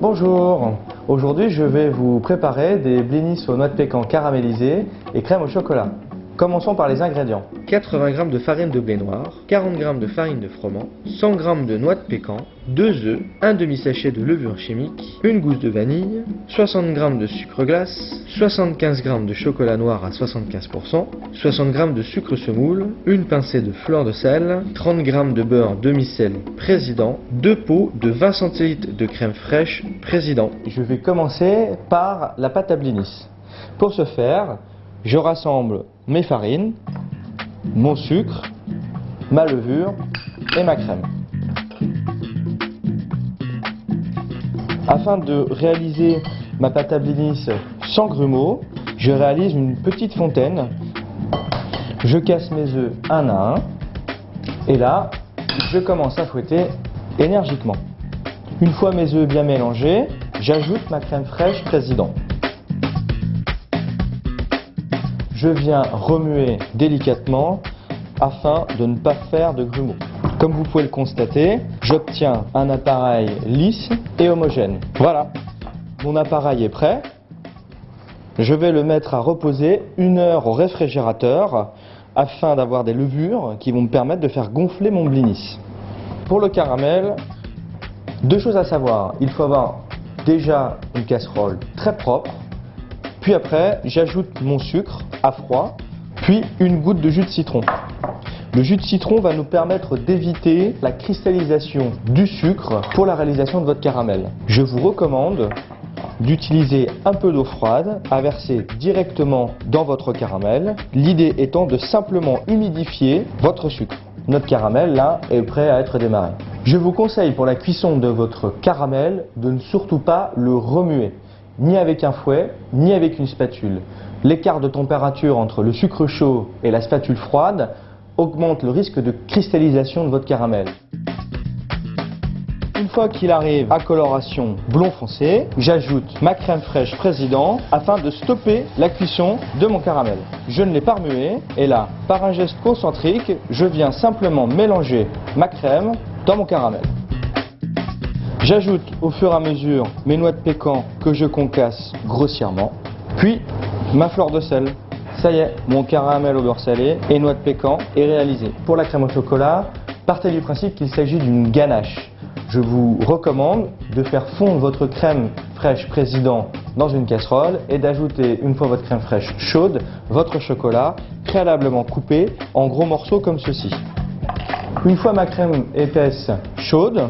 Bonjour, aujourd'hui je vais vous préparer des blinis aux noix de pécan caramélisées et crème au chocolat. Commençons par les ingrédients. 80 g de farine de blé noir, 40 g de farine de froment, 100 g de noix de pécan, 2 œufs, un demi-sachet de levure chimique, une gousse de vanille, 60 g de sucre glace, 75 g de chocolat noir à 75%, 60 g de sucre semoule, une pincée de fleur de sel, 30 g de beurre demi-sel Président, 2 pots de 20 cl de crème fraîche Président. Je vais commencer par la pâte à blinis. Pour ce faire, je rassemble mes farines, mon sucre, ma levure et ma crème. Afin de réaliser ma pâte à blinis sans grumeaux, je réalise une petite fontaine. Je casse mes œufs un à un et là, je commence à fouetter énergiquement. Une fois mes œufs bien mélangés, j'ajoute ma crème fraîche Président. Je viens remuer délicatement afin de ne pas faire de grumeaux. Comme vous pouvez le constater, j'obtiens un appareil lisse et homogène. Voilà, mon appareil est prêt. Je vais le mettre à reposer 1 heure au réfrigérateur afin d'avoir des levures qui vont me permettre de faire gonfler mon blinis. Pour le caramel, 2 choses à savoir. Il faut avoir déjà une casserole très propre. Puis après, j'ajoute mon sucre à froid, puis une goutte de jus de citron. Le jus de citron va nous permettre d'éviter la cristallisation du sucre pour la réalisation de votre caramel. Je vous recommande d'utiliser un peu d'eau froide à verser directement dans votre caramel, l'idée étant de simplement humidifier votre sucre. Notre caramel là est prêt à être démarré. Je vous conseille pour la cuisson de votre caramel de ne surtout pas le remuer, ni avec un fouet, ni avec une spatule. L'écart de température entre le sucre chaud et la spatule froide augmente le risque de cristallisation de votre caramel. Une fois qu'il arrive à coloration blond foncé, j'ajoute ma crème fraîche Président afin de stopper la cuisson de mon caramel. Je ne l'ai pas remué et là, par un geste concentrique, je viens simplement mélanger ma crème dans mon caramel. J'ajoute au fur et à mesure mes noix de pécan que je concasse grossièrement, puis ma fleur de sel. Ça y est, mon caramel au beurre salé et noix de pécan est réalisé. Pour la crème au chocolat, partez du principe qu'il s'agit d'une ganache. Je vous recommande de faire fondre votre crème fraîche Président dans une casserole et d'ajouter, une fois votre crème fraîche chaude, votre chocolat préalablement coupé en gros morceaux comme ceci. Une fois ma crème épaisse chaude,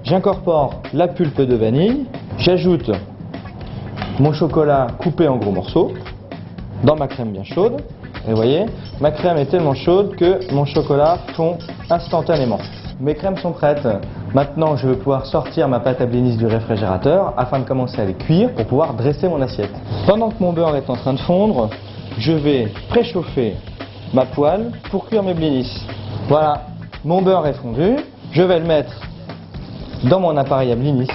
j'incorpore la pulpe de vanille, j'ajoute mon chocolat coupé en gros morceaux dans ma crème bien chaude. Et vous voyez, ma crème est tellement chaude que mon chocolat fond instantanément. Mes crèmes sont prêtes. Maintenant, je vais pouvoir sortir ma pâte à blinis du réfrigérateur afin de commencer à les cuire pour pouvoir dresser mon assiette. Pendant que mon beurre est en train de fondre, je vais préchauffer ma poêle pour cuire mes blinis. Voilà, mon beurre est fondu. Je vais le mettre dans mon appareil à blinis.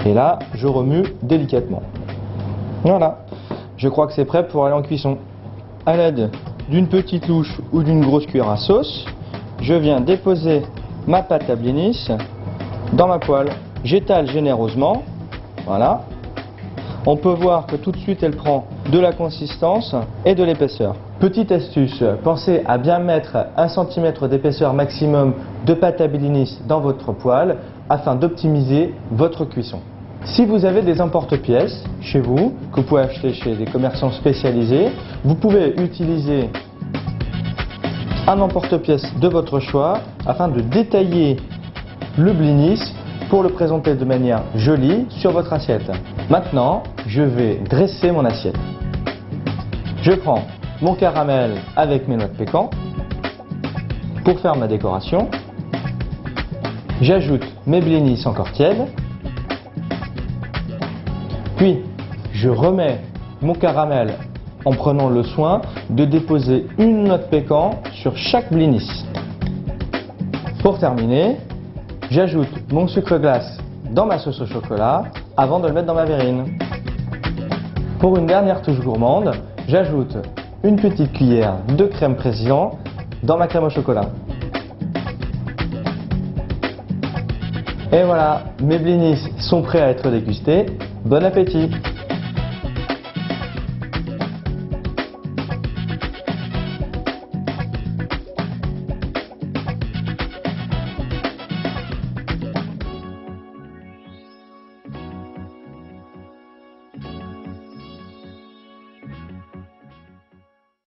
Et là, je remue délicatement. Voilà, je crois que c'est prêt pour aller en cuisson. À l'aide d'une petite louche ou d'une grosse cuillère à sauce, je viens déposer ma pâte à blinis dans ma poêle. J'étale généreusement, voilà. On peut voir que tout de suite elle prend de la consistance et de l'épaisseur. Petite astuce, pensez à bien mettre 1 cm d'épaisseur maximum de pâte à blinis dans votre poêle afin d'optimiser votre cuisson. Si vous avez des emporte-pièces chez vous, que vous pouvez acheter chez des commerçants spécialisés, vous pouvez utiliser un emporte-pièces de votre choix afin de détailler le blinis pour le présenter de manière jolie sur votre assiette. Maintenant, je vais dresser mon assiette. Je prends mon caramel avec mes noix de pécan pour faire ma décoration. J'ajoute mes blinis encore tièdes. Puis, je remets mon caramel en prenant le soin de déposer une noix de pécan sur chaque blinis. Pour terminer, j'ajoute mon sucre glace dans ma sauce au chocolat avant de le mettre dans ma verrine. Pour une dernière touche gourmande, j'ajoute une petite cuillère de crème Président dans ma crème au chocolat. Et voilà, mes blinis sont prêts à être dégustés. Bon appétit!